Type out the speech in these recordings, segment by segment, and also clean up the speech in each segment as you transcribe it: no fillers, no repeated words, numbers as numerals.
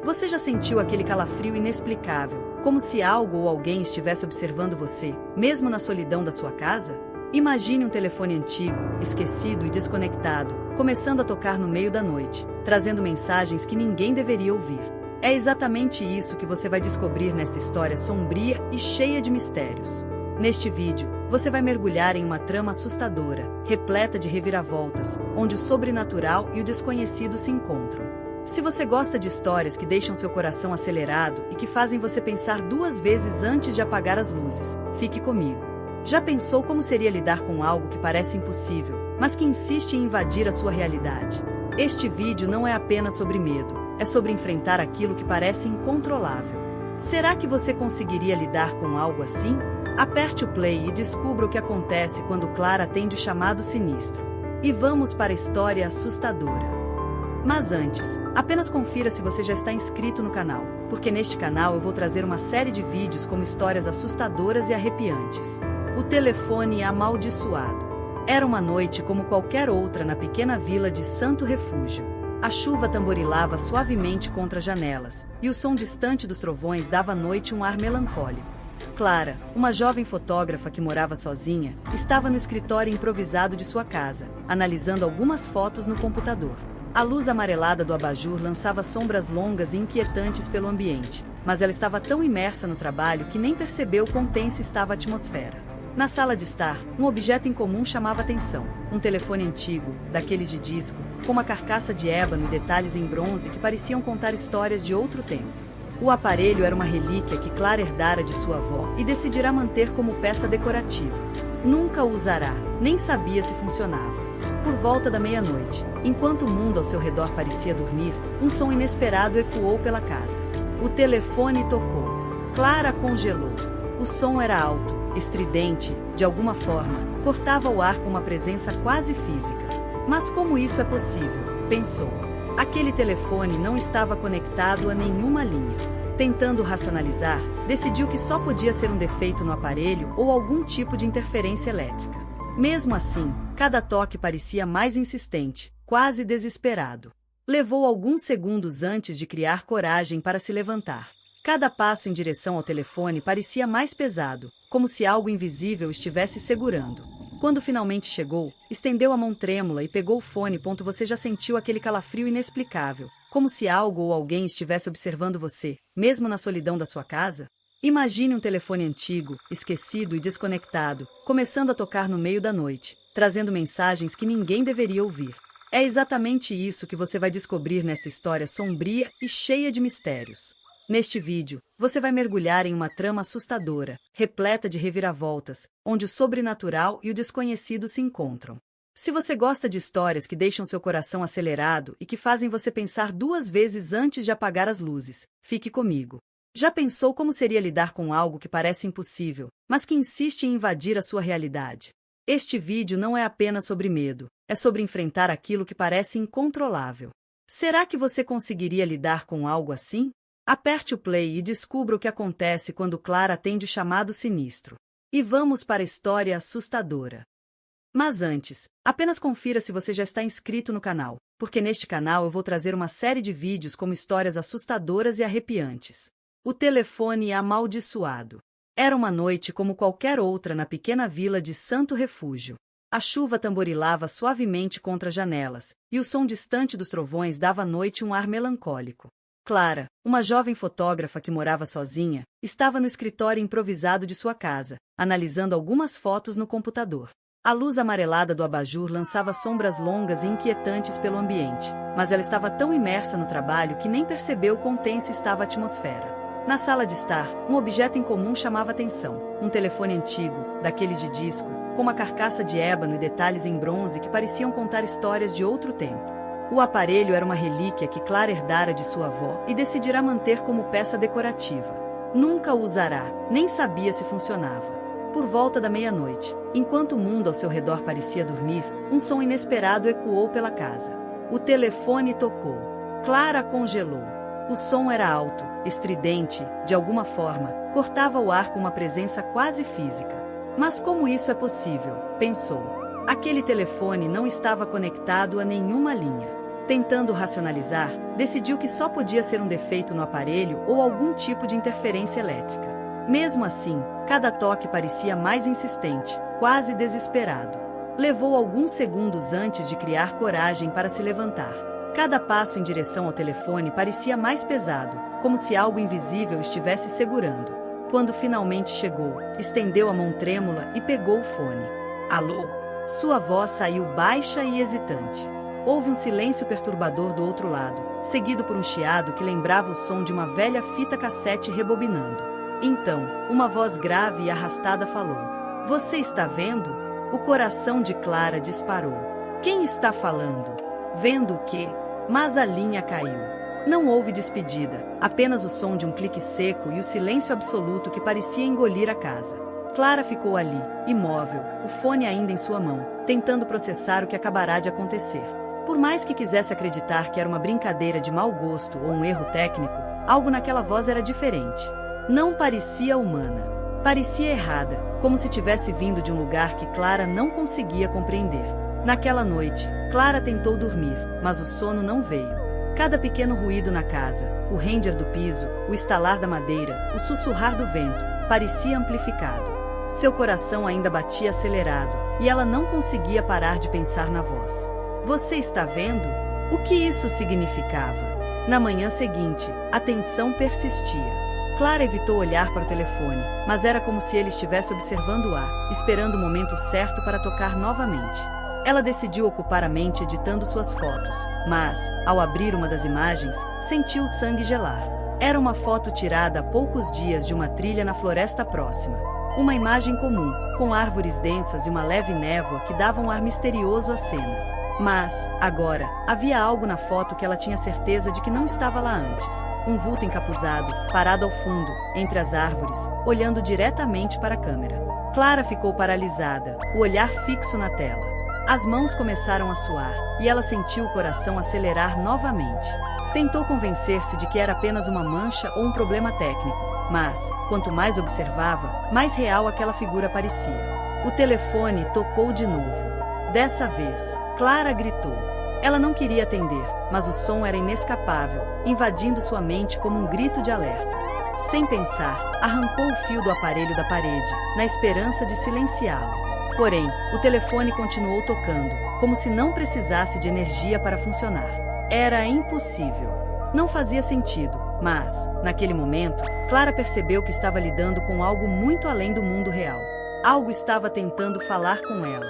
Você já sentiu aquele calafrio inexplicável, como se algo ou alguém estivesse observando você, mesmo na solidão da sua casa? Imagine um telefone antigo, esquecido e desconectado, começando a tocar no meio da noite, trazendo mensagens que ninguém deveria ouvir. É exatamente isso que você vai descobrir nesta história sombria e cheia de mistérios. Neste vídeo, você vai mergulhar em uma trama assustadora, repleta de reviravoltas, onde o sobrenatural e o desconhecido se encontram. Se você gosta de histórias que deixam seu coração acelerado e que fazem você pensar duas vezes antes de apagar as luzes, fique comigo. Já pensou como seria lidar com algo que parece impossível, mas que insiste em invadir a sua realidade? Este vídeo não é apenas sobre medo, é sobre enfrentar aquilo que parece incontrolável. Será que você conseguiria lidar com algo assim? Aperte o play e descubra o que acontece quando Clara atende o chamado sinistro. E vamos para a história assustadora. Mas antes, apenas confira se você já está inscrito no canal, porque neste canal eu vou trazer uma série de vídeos com histórias assustadoras e arrepiantes. O telefone amaldiçoado. Era uma noite como qualquer outra na pequena vila de Santo Refúgio. A chuva tamborilava suavemente contra as janelas, e o som distante dos trovões dava à noite um ar melancólico. Clara, uma jovem fotógrafa que morava sozinha, estava no escritório improvisado de sua casa, analisando algumas fotos no computador. A luz amarelada do abajur lançava sombras longas e inquietantes pelo ambiente, mas ela estava tão imersa no trabalho que nem percebeu quão tensa estava a atmosfera. Na sala de estar, um objeto incomum chamava atenção, um telefone antigo, daqueles de disco, com uma carcaça de ébano e detalhes em bronze que pareciam contar histórias de outro tempo. O aparelho era uma relíquia que Clara herdara de sua avó e decidirá manter como peça decorativa. Nunca o usará, nem sabia se funcionava. Por volta da meia-noite, enquanto o mundo ao seu redor parecia dormir, um som inesperado ecoou pela casa. O telefone tocou. Clara congelou. O som era alto, estridente, de alguma forma, cortava o ar com uma presença quase física. Mas como isso é possível? Pensou. Aquele telefone não estava conectado a nenhuma linha. Tentando racionalizar, decidiu que só podia ser um defeito no aparelho ou algum tipo de interferência elétrica. Mesmo assim, cada toque parecia mais insistente, quase desesperado. Levou alguns segundos antes de criar coragem para se levantar. Cada passo em direção ao telefone parecia mais pesado, como se algo invisível estivesse segurando. Quando finalmente chegou, estendeu a mão trêmula e pegou o fone. Você já sentiu aquele calafrio inexplicável, como se algo ou alguém estivesse observando você, mesmo na solidão da sua casa? Imagine um telefone antigo, esquecido e desconectado, começando a tocar no meio da noite, trazendo mensagens que ninguém deveria ouvir. É exatamente isso que você vai descobrir nesta história sombria e cheia de mistérios. Neste vídeo, você vai mergulhar em uma trama assustadora, repleta de reviravoltas, onde o sobrenatural e o desconhecido se encontram. Se você gosta de histórias que deixam seu coração acelerado e que fazem você pensar duas vezes antes de apagar as luzes, fique comigo. Já pensou como seria lidar com algo que parece impossível, mas que insiste em invadir a sua realidade? Este vídeo não é apenas sobre medo, é sobre enfrentar aquilo que parece incontrolável. Será que você conseguiria lidar com algo assim? Aperte o play e descubra o que acontece quando Clara atende o chamado sinistro. E vamos para a história assustadora. Mas antes, apenas confira se você já está inscrito no canal, porque neste canal eu vou trazer uma série de vídeos com histórias assustadoras e arrepiantes. O telefone amaldiçoado. Era uma noite como qualquer outra na pequena vila de Santo Refúgio. A chuva tamborilava suavemente contra as janelas, e o som distante dos trovões dava à noite um ar melancólico. Clara, uma jovem fotógrafa que morava sozinha, estava no escritório improvisado de sua casa, analisando algumas fotos no computador. A luz amarelada do abajur lançava sombras longas e inquietantes pelo ambiente, mas ela estava tão imersa no trabalho que nem percebeu quão tensa estava a atmosfera. Na sala de estar, um objeto incomum chamava atenção, um telefone antigo, daqueles de disco, com uma carcaça de ébano e detalhes em bronze que pareciam contar histórias de outro tempo. O aparelho era uma relíquia que Clara herdara de sua avó e decidirá manter como peça decorativa. Nunca o usará, nem sabia se funcionava. Por volta da meia-noite, enquanto o mundo ao seu redor parecia dormir, um som inesperado ecoou pela casa. O telefone tocou. Clara congelou. O som era alto, estridente, de alguma forma, cortava o ar com uma presença quase física. Mas como isso é possível? Pensou. Aquele telefone não estava conectado a nenhuma linha. Tentando racionalizar, decidiu que só podia ser um defeito no aparelho ou algum tipo de interferência elétrica. Mesmo assim, cada toque parecia mais insistente, quase desesperado. Levou alguns segundos antes de criar coragem para se levantar. Cada passo em direção ao telefone parecia mais pesado, como se algo invisível estivesse segurando. Quando finalmente chegou, estendeu a mão trêmula e pegou o fone. Alô? Sua voz saiu baixa e hesitante. Houve um silêncio perturbador do outro lado, seguido por um chiado que lembrava o som de uma velha fita cassete rebobinando. Então, uma voz grave e arrastada falou. Você está vendo? O coração de Clara disparou. Quem está falando? Vendo o quê? Mas a linha caiu. Não houve despedida, apenas o som de um clique seco e o silêncio absoluto que parecia engolir a casa. Clara ficou ali, imóvel, o fone ainda em sua mão, tentando processar o que acabará de acontecer. Por mais que quisesse acreditar que era uma brincadeira de mau gosto ou um erro técnico, algo naquela voz era diferente. Não parecia humana. Parecia errada, como se tivesse vindo de um lugar que Clara não conseguia compreender. Naquela noite, Clara tentou dormir, mas o sono não veio. Cada pequeno ruído na casa, o ranger do piso, o estalar da madeira, o sussurrar do vento, parecia amplificado. Seu coração ainda batia acelerado, e ela não conseguia parar de pensar na voz. Você está vendo? O que isso significava? Na manhã seguinte, a tensão persistia. Clara evitou olhar para o telefone, mas era como se ele estivesse observando-a, esperando o momento certo para tocar novamente. Ela decidiu ocupar a mente editando suas fotos, mas, ao abrir uma das imagens, sentiu o sangue gelar. Era uma foto tirada há poucos dias de uma trilha na floresta próxima. Uma imagem comum, com árvores densas e uma leve névoa que dava um ar misterioso à cena. Mas, agora, havia algo na foto que ela tinha certeza de que não estava lá antes. Um vulto encapuzado, parado ao fundo, entre as árvores, olhando diretamente para a câmera. Clara ficou paralisada, o olhar fixo na tela. As mãos começaram a suar, e ela sentiu o coração acelerar novamente. Tentou convencer-se de que era apenas uma mancha ou um problema técnico, mas, quanto mais observava, mais real aquela figura parecia. O telefone tocou de novo. Dessa vez, Clara gritou. Ela não queria atender, mas o som era inescapável, invadindo sua mente como um grito de alerta. Sem pensar, arrancou o fio do aparelho da parede, na esperança de silenciá-lo. Porém, o telefone continuou tocando, como se não precisasse de energia para funcionar. Era impossível. Não fazia sentido, mas, naquele momento, Clara percebeu que estava lidando com algo muito além do mundo real. Algo estava tentando falar com ela.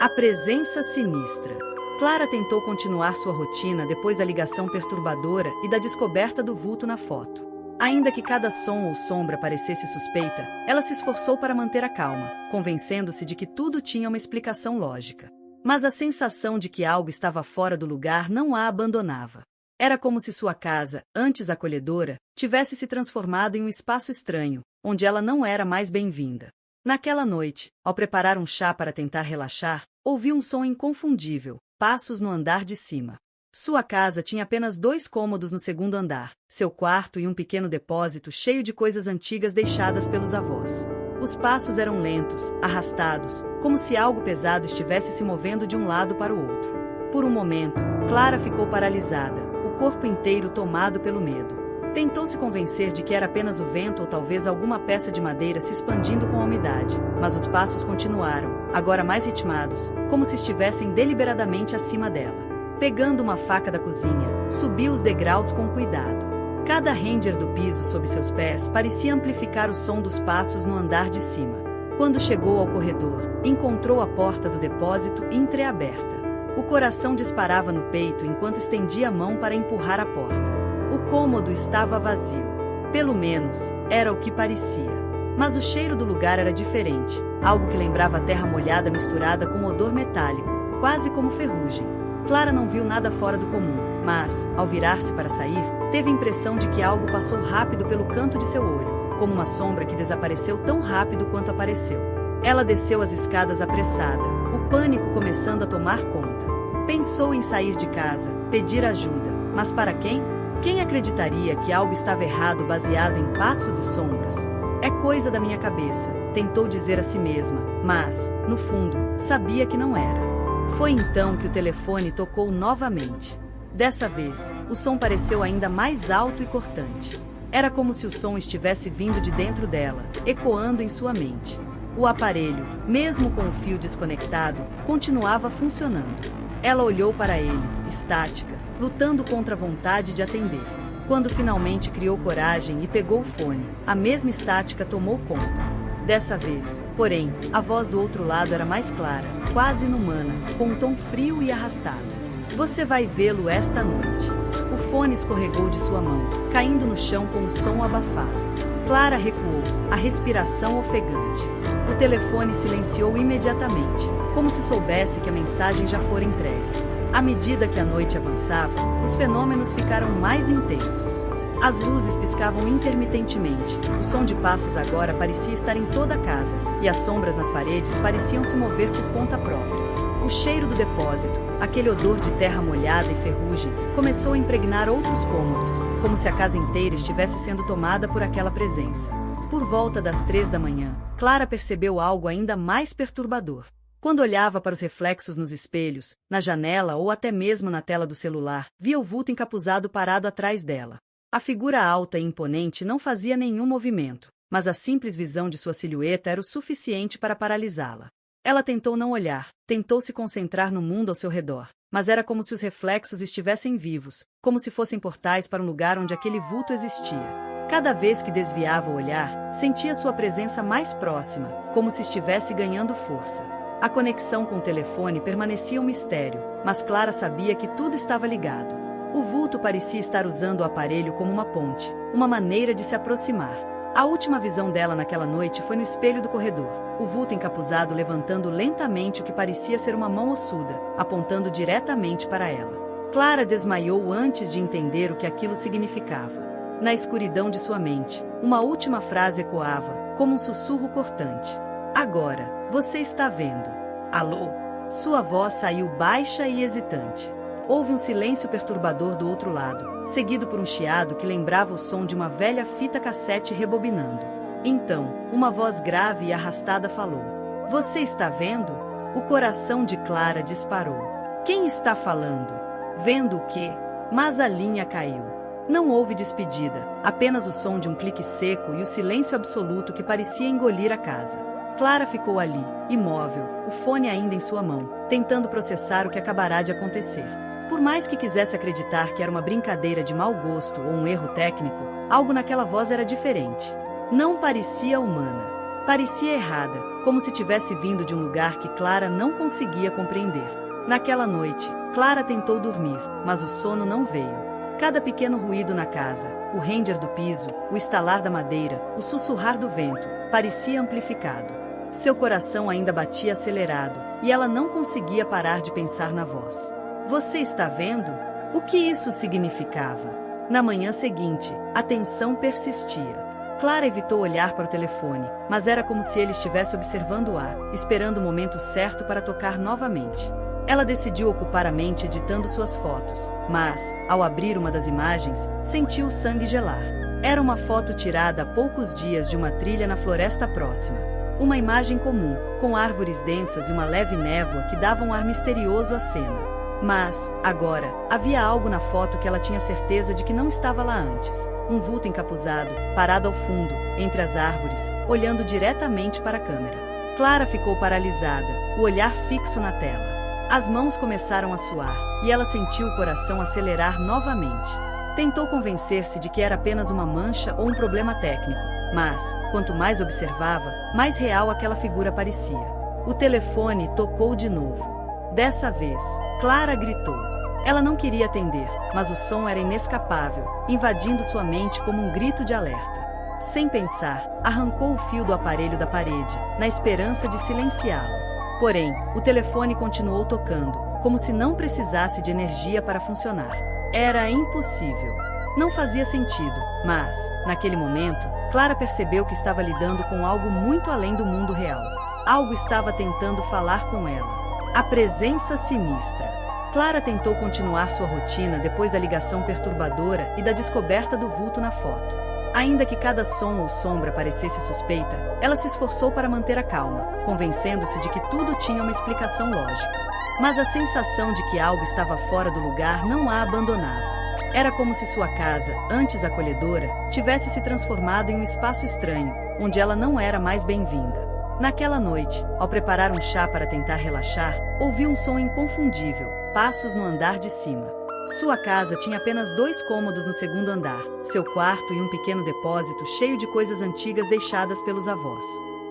A presença sinistra. Clara tentou continuar sua rotina depois da ligação perturbadora e da descoberta do vulto na foto. Ainda que cada som ou sombra parecesse suspeita, ela se esforçou para manter a calma, convencendo-se de que tudo tinha uma explicação lógica. Mas a sensação de que algo estava fora do lugar não a abandonava. Era como se sua casa, antes acolhedora, tivesse se transformado em um espaço estranho, onde ela não era mais bem-vinda. Naquela noite, ao preparar um chá para tentar relaxar, ouviu um som inconfundível, passos no andar de cima. Sua casa tinha apenas 2 cômodos no segundo andar, seu quarto e um pequeno depósito cheio de coisas antigas deixadas pelos avós. Os passos eram lentos, arrastados, como se algo pesado estivesse se movendo de um lado para o outro. Por um momento, Clara ficou paralisada, o corpo inteiro tomado pelo medo. Tentou se convencer de que era apenas o vento ou talvez alguma peça de madeira se expandindo com a umidade, mas os passos continuaram, agora mais ritmados, como se estivessem deliberadamente acima dela. Pegando uma faca da cozinha, subiu os degraus com cuidado. Cada ranger do piso sob seus pés parecia amplificar o som dos passos no andar de cima. Quando chegou ao corredor, encontrou a porta do depósito entreaberta. O coração disparava no peito enquanto estendia a mão para empurrar a porta. O cômodo estava vazio. Pelo menos, era o que parecia. Mas o cheiro do lugar era diferente, algo que lembrava a terra molhada misturada com odor metálico, quase como ferrugem. Clara não viu nada fora do comum, mas, ao virar-se para sair, teve a impressão de que algo passou rápido pelo canto de seu olho, como uma sombra que desapareceu tão rápido quanto apareceu. Ela desceu as escadas apressada, o pânico começando a tomar conta. Pensou em sair de casa, pedir ajuda, mas para quem? Quem acreditaria que algo estava errado baseado em passos e sombras? É coisa da minha cabeça, tentou dizer a si mesma, mas, no fundo, sabia que não era. Foi então que o telefone tocou novamente. Dessa vez, o som pareceu ainda mais alto e cortante. Era como se o som estivesse vindo de dentro dela, ecoando em sua mente. O aparelho, mesmo com o fio desconectado, continuava funcionando. Ela olhou para ele, estática, lutando contra a vontade de atender. Quando finalmente criou coragem e pegou o fone, a mesma estática tomou conta. Dessa vez, porém, a voz do outro lado era mais clara, quase inumana, com um tom frio e arrastado. Você vai vê-lo esta noite. O fone escorregou de sua mão, caindo no chão com um som abafado. Clara recuou, a respiração ofegante. O telefone silenciou imediatamente, como se soubesse que a mensagem já fora entregue. À medida que a noite avançava, os fenômenos ficaram mais intensos. As luzes piscavam intermitentemente, o som de passos agora parecia estar em toda a casa, e as sombras nas paredes pareciam se mover por conta própria. O cheiro do depósito, aquele odor de terra molhada e ferrugem, começou a impregnar outros cômodos, como se a casa inteira estivesse sendo tomada por aquela presença. Por volta das 3 da manhã, Clara percebeu algo ainda mais perturbador. Quando olhava para os reflexos nos espelhos, na janela ou até mesmo na tela do celular, via o vulto encapuzado parado atrás dela. A figura alta e imponente não fazia nenhum movimento, mas a simples visão de sua silhueta era o suficiente para paralisá-la. Ela tentou não olhar, tentou se concentrar no mundo ao seu redor, mas era como se os reflexos estivessem vivos, como se fossem portais para um lugar onde aquele vulto existia. Cada vez que desviava o olhar, sentia sua presença mais próxima, como se estivesse ganhando força. A conexão com o telefone permanecia um mistério, mas Clara sabia que tudo estava ligado. O vulto parecia estar usando o aparelho como uma ponte, uma maneira de se aproximar. A última visão dela naquela noite foi no espelho do corredor, o vulto encapuzado levantando lentamente o que parecia ser uma mão ossuda, apontando diretamente para ela. Clara desmaiou antes de entender o que aquilo significava. Na escuridão de sua mente, uma última frase ecoava, como um sussurro cortante. Agora, você está vendo. Alô? Sua voz saiu baixa e hesitante. Houve um silêncio perturbador do outro lado, seguido por um chiado que lembrava o som de uma velha fita cassete rebobinando. Então, uma voz grave e arrastada falou. Você está vendo? O coração de Clara disparou. Quem está falando? Vendo o quê? Mas a linha caiu. Não houve despedida, apenas o som de um clique seco e o silêncio absoluto que parecia engolir a casa. Clara ficou ali, imóvel, o fone ainda em sua mão, tentando processar o que acabará de acontecer. Por mais que quisesse acreditar que era uma brincadeira de mau gosto ou um erro técnico, algo naquela voz era diferente. Não parecia humana. Parecia errada, como se tivesse vindo de um lugar que Clara não conseguia compreender. Naquela noite, Clara tentou dormir, mas o sono não veio. Cada pequeno ruído na casa, o render do piso, o estalar da madeira, o sussurrar do vento, parecia amplificado. Seu coração ainda batia acelerado, e ela não conseguia parar de pensar na voz. Você está vendo? O que isso significava? Na manhã seguinte, a tensão persistia. Clara evitou olhar para o telefone, mas era como se ele estivesse observando-a, esperando o momento certo para tocar novamente. Ela decidiu ocupar a mente editando suas fotos, mas, ao abrir uma das imagens, sentiu o sangue gelar. Era uma foto tirada há poucos dias de uma trilha na floresta próxima. Uma imagem comum, com árvores densas e uma leve névoa que davam um ar misterioso à cena. Mas, agora, havia algo na foto que ela tinha certeza de que não estava lá antes. Um vulto encapuzado, parado ao fundo, entre as árvores, olhando diretamente para a câmera. Clara ficou paralisada, o olhar fixo na tela. As mãos começaram a suar, e ela sentiu o coração acelerar novamente. Tentou convencer-se de que era apenas uma mancha ou um problema técnico, mas, quanto mais observava, mais real aquela figura parecia. O telefone tocou de novo. Dessa vez, Clara gritou. Ela não queria atender, mas o som era inescapável, invadindo sua mente como um grito de alerta. Sem pensar, arrancou o fio do aparelho da parede, na esperança de silenciá-lo. Porém, o telefone continuou tocando, como se não precisasse de energia para funcionar. Era impossível. Não fazia sentido, mas, naquele momento, Clara percebeu que estava lidando com algo muito além do mundo real. Algo estava tentando falar com ela. A presença sinistra. Clara tentou continuar sua rotina depois da ligação perturbadora e da descoberta do vulto na foto. Ainda que cada som ou sombra parecesse suspeita, ela se esforçou para manter a calma, convencendo-se de que tudo tinha uma explicação lógica. Mas a sensação de que algo estava fora do lugar não a abandonava. Era como se sua casa, antes acolhedora, tivesse se transformado em um espaço estranho, onde ela não era mais bem-vinda. Naquela noite, ao preparar um chá para tentar relaxar, ouviu um som inconfundível, passos no andar de cima. Sua casa tinha apenas 2 cômodos no segundo andar, seu quarto e um pequeno depósito cheio de coisas antigas deixadas pelos avós.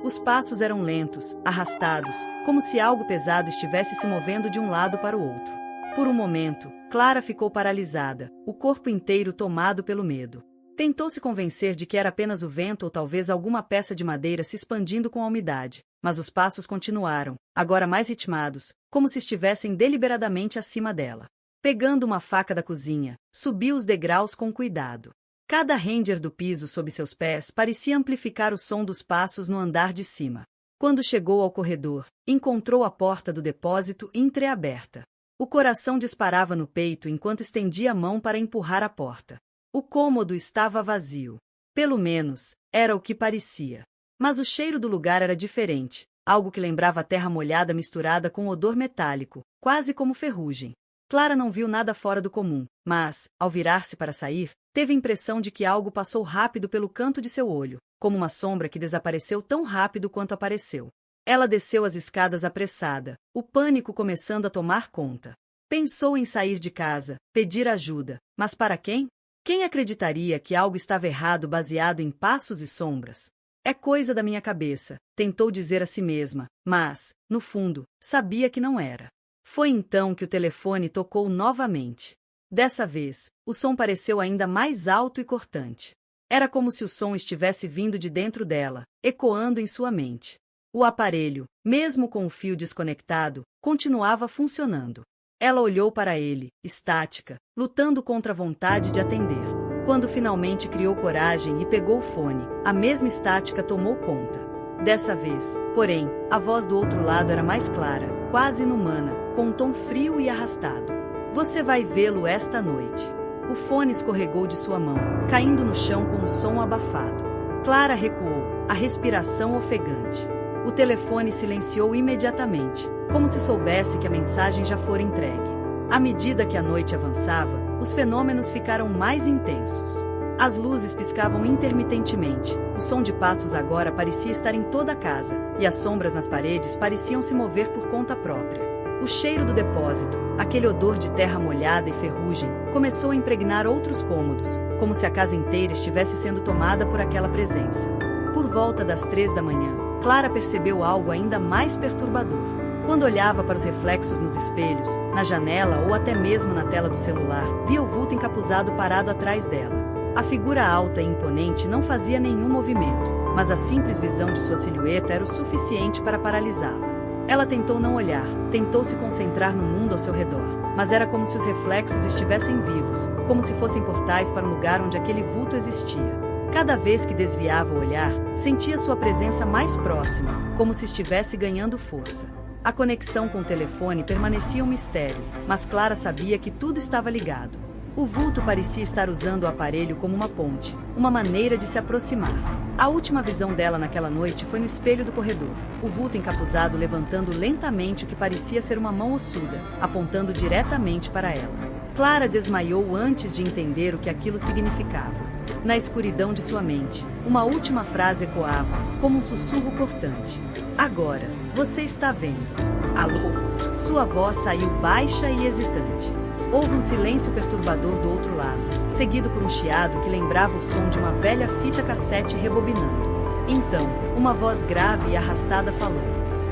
Os passos eram lentos, arrastados, como se algo pesado estivesse se movendo de um lado para o outro. Por um momento, Clara ficou paralisada, o corpo inteiro tomado pelo medo. Tentou se convencer de que era apenas o vento ou talvez alguma peça de madeira se expandindo com a umidade, mas os passos continuaram, agora mais ritmados, como se estivessem deliberadamente acima dela. Pegando uma faca da cozinha, subiu os degraus com cuidado. Cada render do piso sob seus pés parecia amplificar o som dos passos no andar de cima. Quando chegou ao corredor, encontrou a porta do depósito entreaberta. O coração disparava no peito enquanto estendia a mão para empurrar a porta. O cômodo estava vazio. Pelo menos, era o que parecia. Mas o cheiro do lugar era diferente, algo que lembrava a terra molhada misturada com odor metálico, quase como ferrugem. Clara não viu nada fora do comum, mas, ao virar-se para sair, teve a impressão de que algo passou rápido pelo canto de seu olho, como uma sombra que desapareceu tão rápido quanto apareceu. Ela desceu as escadas apressada, o pânico começando a tomar conta. Pensou em sair de casa, pedir ajuda, mas para quem? Quem acreditaria que algo estava errado baseado em passos e sombras? É coisa da minha cabeça, tentou dizer a si mesma, mas, no fundo, sabia que não era. Foi então que o telefone tocou novamente. Dessa vez, o som pareceu ainda mais alto e cortante. Era como se o som estivesse vindo de dentro dela, ecoando em sua mente. O aparelho, mesmo com o fio desconectado, continuava funcionando. Ela olhou para ele, estática, lutando contra a vontade de atender. Quando finalmente criou coragem e pegou o fone, a mesma estática tomou conta. Dessa vez, porém, a voz do outro lado era mais clara, quase inumana, com um tom frio e arrastado. Você vai vê-lo esta noite. O fone escorregou de sua mão, caindo no chão com um som abafado. Clara recuou, a respiração ofegante. O telefone silenciou imediatamente, como se soubesse que a mensagem já fora entregue. À medida que a noite avançava, os fenômenos ficaram mais intensos. As luzes piscavam intermitentemente, o som de passos agora parecia estar em toda a casa, e as sombras nas paredes pareciam se mover por conta própria. O cheiro do depósito, aquele odor de terra molhada e ferrugem, começou a impregnar outros cômodos, como se a casa inteira estivesse sendo tomada por aquela presença. Por volta das 3 da manhã, Clara percebeu algo ainda mais perturbador. Quando olhava para os reflexos nos espelhos, na janela ou até mesmo na tela do celular, via o vulto encapuzado parado atrás dela. A figura alta e imponente não fazia nenhum movimento, mas a simples visão de sua silhueta era o suficiente para paralisá-la. Ela tentou não olhar, tentou se concentrar no mundo ao seu redor, mas era como se os reflexos estivessem vivos, como se fossem portais para um lugar onde aquele vulto existia. Cada vez que desviava o olhar, sentia sua presença mais próxima, como se estivesse ganhando força. A conexão com o telefone permanecia um mistério, mas Clara sabia que tudo estava ligado. O vulto parecia estar usando o aparelho como uma ponte, uma maneira de se aproximar. A última visão dela naquela noite foi no espelho do corredor, o vulto encapuzado levantando lentamente o que parecia ser uma mão ossuda, apontando diretamente para ela. Clara desmaiou antes de entender o que aquilo significava. Na escuridão de sua mente, uma última frase ecoava, como um sussurro cortante. Agora, você está vendo. Alô? Sua voz saiu baixa e hesitante. Houve um silêncio perturbador do outro lado, seguido por um chiado que lembrava o som de uma velha fita cassete rebobinando. Então, uma voz grave e arrastada falou.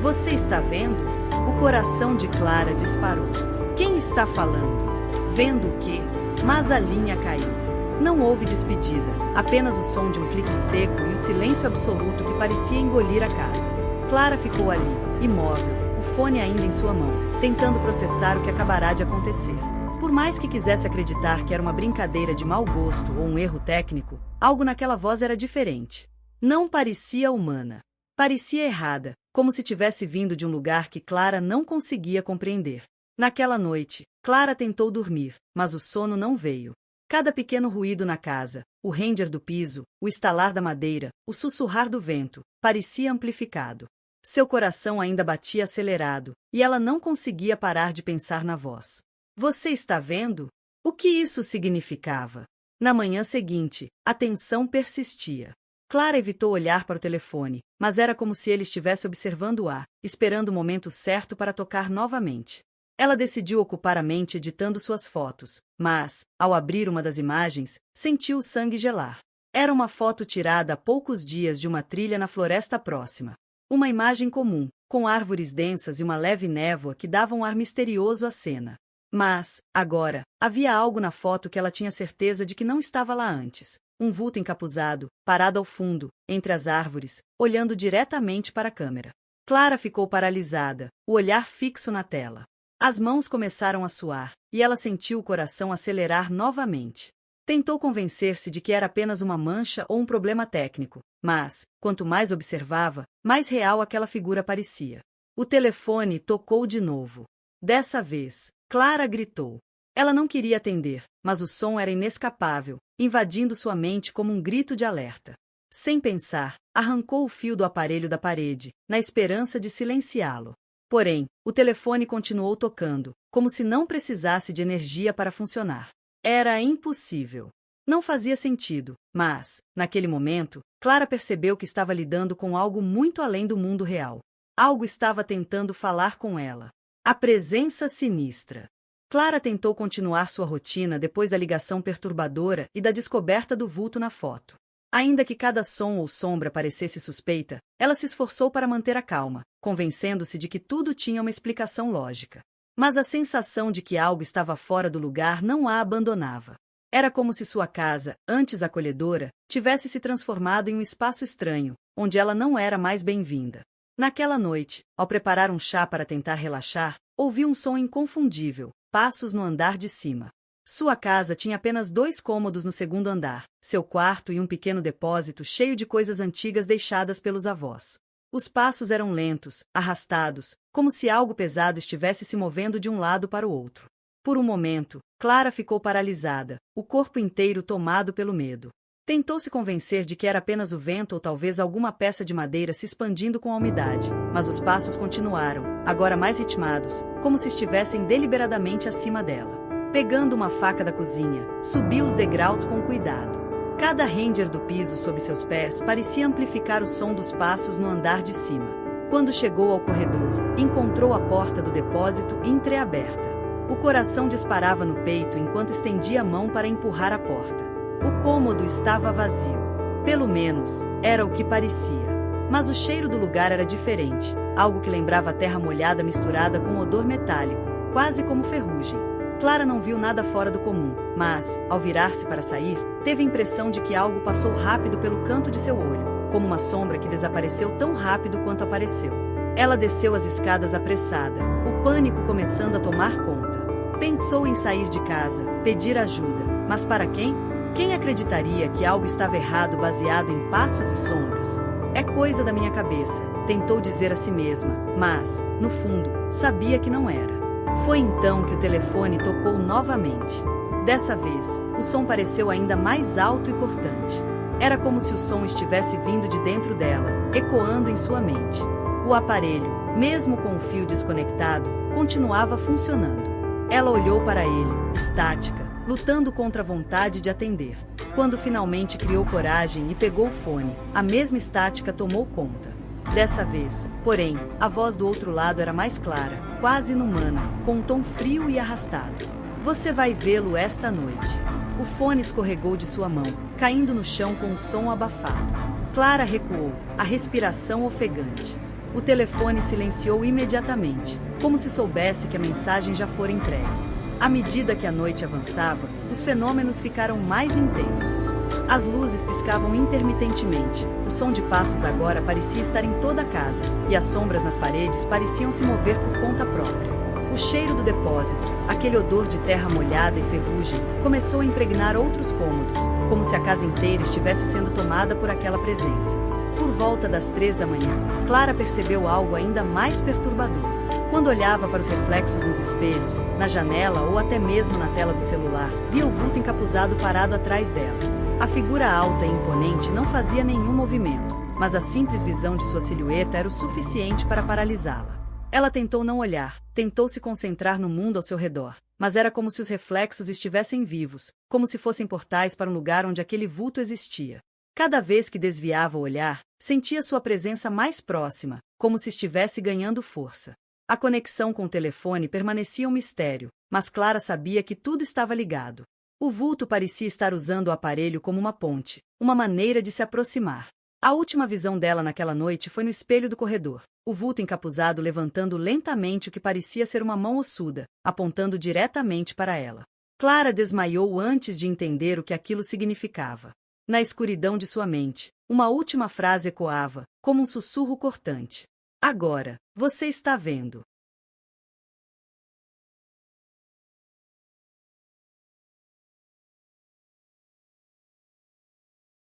Você está vendo? O coração de Clara disparou. Quem está falando? Vendo o quê? Mas a linha caiu. Não houve despedida, apenas o som de um clique seco e o silêncio absoluto que parecia engolir a casa. Clara ficou ali, imóvel, o fone ainda em sua mão, tentando processar o que acabará de acontecer. Por mais que quisesse acreditar que era uma brincadeira de mau gosto ou um erro técnico, algo naquela voz era diferente. Não parecia humana. Parecia errada, como se tivesse vindo de um lugar que Clara não conseguia compreender. Naquela noite, Clara tentou dormir, mas o sono não veio. Cada pequeno ruído na casa, o render do piso, o estalar da madeira, o sussurrar do vento, parecia amplificado. Seu coração ainda batia acelerado, e ela não conseguia parar de pensar na voz. Você está vendo? O que isso significava? Na manhã seguinte, a tensão persistia. Clara evitou olhar para o telefone, mas era como se ele estivesse observando-a, esperando o momento certo para tocar novamente. Ela decidiu ocupar a mente editando suas fotos, mas, ao abrir uma das imagens, sentiu o sangue gelar. Era uma foto tirada há poucos dias de uma trilha na floresta próxima. Uma imagem comum, com árvores densas e uma leve névoa que davam um ar misterioso à cena. Mas, agora, havia algo na foto que ela tinha certeza de que não estava lá antes. Um vulto encapuzado, parado ao fundo, entre as árvores, olhando diretamente para a câmera. Clara ficou paralisada, o olhar fixo na tela. As mãos começaram a suar, e ela sentiu o coração acelerar novamente. Tentou convencer-se de que era apenas uma mancha ou um problema técnico, mas, quanto mais observava, mais real aquela figura parecia. O telefone tocou de novo. Dessa vez, Clara gritou. Ela não queria atender, mas o som era inescapável, invadindo sua mente como um grito de alerta. Sem pensar, arrancou o fio do aparelho da parede, na esperança de silenciá-lo. Porém, o telefone continuou tocando, como se não precisasse de energia para funcionar. Era impossível. Não fazia sentido, mas, naquele momento, Clara percebeu que estava lidando com algo muito além do mundo real. Algo estava tentando falar com ela. A presença sinistra. Clara tentou continuar sua rotina depois da ligação perturbadora e da descoberta do vulto na foto. Ainda que cada som ou sombra parecesse suspeita, ela se esforçou para manter a calma, convencendo-se de que tudo tinha uma explicação lógica. Mas a sensação de que algo estava fora do lugar não a abandonava. Era como se sua casa, antes acolhedora, tivesse se transformado em um espaço estranho, onde ela não era mais bem-vinda. Naquela noite, ao preparar um chá para tentar relaxar, ouviu um som inconfundível, passos no andar de cima. Sua casa tinha apenas 2 cômodos no segundo andar, seu quarto e um pequeno depósito cheio de coisas antigas deixadas pelos avós. Os passos eram lentos, arrastados, como se algo pesado estivesse se movendo de um lado para o outro. Por um momento, Clara ficou paralisada, o corpo inteiro tomado pelo medo. Tentou se convencer de que era apenas o vento ou talvez alguma peça de madeira se expandindo com a umidade, mas os passos continuaram, agora mais ritmados, como se estivessem deliberadamente acima dela. Pegando uma faca da cozinha, subiu os degraus com cuidado. Cada render do piso sob seus pés parecia amplificar o som dos passos no andar de cima. Quando chegou ao corredor, encontrou a porta do depósito entreaberta. O coração disparava no peito enquanto estendia a mão para empurrar a porta. O cômodo estava vazio. Pelo menos, era o que parecia. Mas o cheiro do lugar era diferente, algo que lembrava a terra molhada misturada com odor metálico, quase como ferrugem. Clara não viu nada fora do comum, mas, ao virar-se para sair, teve a impressão de que algo passou rápido pelo canto de seu olho, como uma sombra que desapareceu tão rápido quanto apareceu. Ela desceu as escadas apressada, o pânico começando a tomar conta. Pensou em sair de casa, pedir ajuda, mas para quem? Quem acreditaria que algo estava errado baseado em passos e sombras? É coisa da minha cabeça, tentou dizer a si mesma, mas, no fundo, sabia que não era. Foi então que o telefone tocou novamente. Dessa vez, o som pareceu ainda mais alto e cortante. Era como se o som estivesse vindo de dentro dela, ecoando em sua mente. O aparelho, mesmo com o fio desconectado, continuava funcionando. Ela olhou para ele, estática, lutando contra a vontade de atender. Quando finalmente criou coragem e pegou o fone, a mesma estática tomou conta. Dessa vez, porém, a voz do outro lado era mais clara, quase inumana, com um tom frio e arrastado. Você vai vê-lo esta noite. O fone escorregou de sua mão, caindo no chão com um som abafado. Clara recuou, a respiração ofegante. O telefone silenciou imediatamente, como se soubesse que a mensagem já fora entregue. À medida que a noite avançava, os fenômenos ficaram mais intensos. As luzes piscavam intermitentemente, o som de passos agora parecia estar em toda a casa, e as sombras nas paredes pareciam se mover por conta própria. O cheiro do depósito, aquele odor de terra molhada e ferrugem, começou a impregnar outros cômodos, como se a casa inteira estivesse sendo tomada por aquela presença. Por volta das 3 da manhã, Clara percebeu algo ainda mais perturbador. Quando olhava para os reflexos nos espelhos, na janela ou até mesmo na tela do celular, via o vulto encapuzado parado atrás dela. A figura alta e imponente não fazia nenhum movimento, mas a simples visão de sua silhueta era o suficiente para paralisá-la. Ela tentou não olhar, tentou se concentrar no mundo ao seu redor, mas era como se os reflexos estivessem vivos, como se fossem portais para um lugar onde aquele vulto existia. Cada vez que desviava o olhar, sentia sua presença mais próxima, como se estivesse ganhando força. A conexão com o telefone permanecia um mistério, mas Clara sabia que tudo estava ligado. O vulto parecia estar usando o aparelho como uma ponte, uma maneira de se aproximar. A última visão dela naquela noite foi no espelho do corredor, o vulto encapuzado levantando lentamente o que parecia ser uma mão ossuda, apontando diretamente para ela. Clara desmaiou antes de entender o que aquilo significava. Na escuridão de sua mente, uma última frase ecoava, como um sussurro cortante. Agora, você está vendo.